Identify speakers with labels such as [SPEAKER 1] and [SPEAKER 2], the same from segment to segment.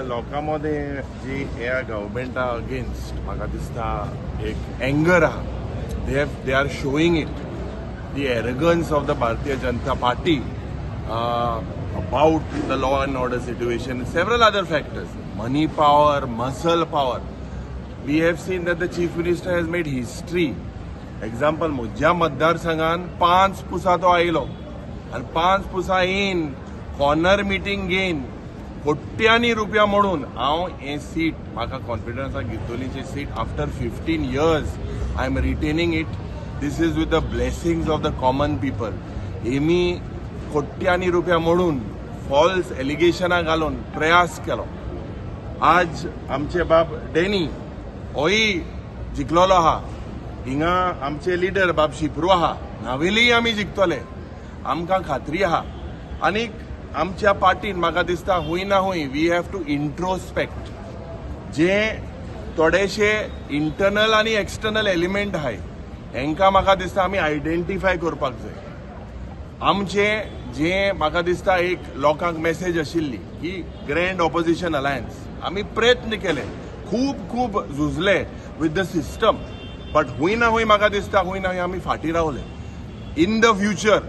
[SPEAKER 1] लोकांमध्ये जी ह्या गव्हर्मेंटा अगेन्स्ट म्हाका दिसता एक एंगर आहा. They are showing it the arrogance of the Bharatiya Janata party about the law and order situation, several other factors, money power, muscle power. We have seen that the chief minister has made history. Example, म्हज्या मतदारसंघान 5 पुसा तो आयलो आणि 5 पुसा येन corner meeting घेन कोट्यांनी रुपया मोडून हांव हे सीट म्हाका कॉन्फिडन्सान घेतलोलीची seat after 15 years I am retaining it. This is with the blessings of the common people. हेमी कोट्यांनी रुपया मोडून फॉल्स एलिगेशनां घालून प्रयास केलो. आज आमचे बाब डॅनी होय जिखलोलो आहा. हिंगा आमचे लिडर बाब शिप्रू आहा. नावेलीय आमी जिखतले आमकां खात्री आहा. आनीक आमच्या पार्टीन म्हाका दिसता हूंय ना हूंय वी हॅव टू इंट्रोस्पेक्ट. जे थोडेशे इंटरनल आनी एक्सटर्नल एलिमेंट आहाय हेंकां म्हाका दिसता आमी आयडेंटिफाय करपाक जाय. आमचे जे म्हाका दिसता एक लोकांक मेसेज आशिल्ली की ग्रँड ऑपोजिशन अलायन्स आमी प्रयत्न केले खूब झुजले विथ द सिस्टम बट हूंय ना हूंय म्हाका दिसता हूंय ना हूंय आमी फाटीं रावले. In the future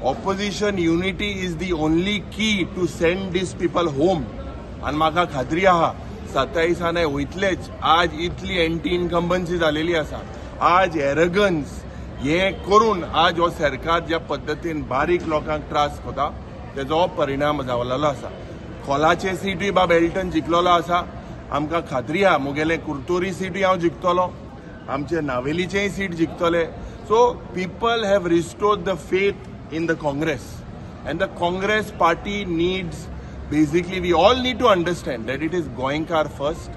[SPEAKER 1] opposition unity is the only key to send these people home. आनी म्हाका खात्री आहा 27 वयतलेच. आज इतली एंटी इनकम्बन्सी जालेली आसा. आज एरगन्स हे करून आज हो सरकार ज्या पद्दतीन बारीक लोकांक त्रास कोता तेजो परिणाम जावलेलो आसा. खोलाचे सीटूय बाब एल्टन जिखलोलो आसा. आमकां खात्री आहा मुगेले कुर्तोरी सीटूय हांव जिखतलो. आमचे नावेलीचेय सीट जिखतले. So people have restored the faith in the Congress and the Congress party needs basically we all need to understand that it is Goenkar first.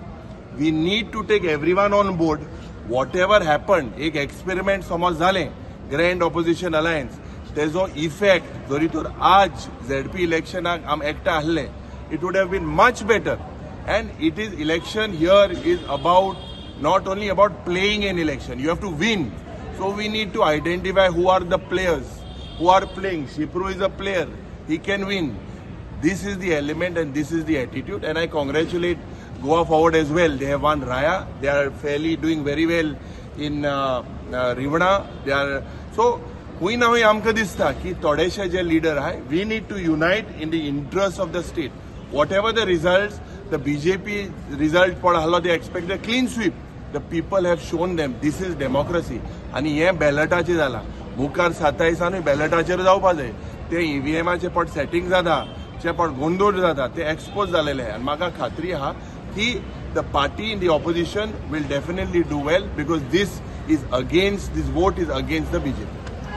[SPEAKER 1] We need to take everyone on board. Whatever happen एक experiment समज जालें grand opposition alliance तेजो effect जरी तर आज ZP इलेक्शनाक आम एकठांय आहले it would have been much better. And it is election here is about not only about playing an election you have to win. So we need to identify who are the players who are playing. Shipru is a player. He can win. This is the element and this is the attitude. And I congratulate Goa Forward as well. They have won Raya. They are fairly doing very well in Rivana. They are so. हुई ना हुई आमकां दिसता की थोडेशे जे leader आहाय we need to unite in the interest of the state. Whatever the results, the BJP result पड आहलो they expect a clean sweep. The people have shown them this is democracy. आणि हे बॅलटाचेर जाला. मुखार 27 बॅलटाचेर जावपा जाय. ते ईव्हीएमाचे पड सेटिंग जाता जे पड गोंदोळ जाता ते एक्सपोज जालेले आहा. म्हाका खात्री आहा की the party in the opposition will definitely do well because this vote is against the BJP.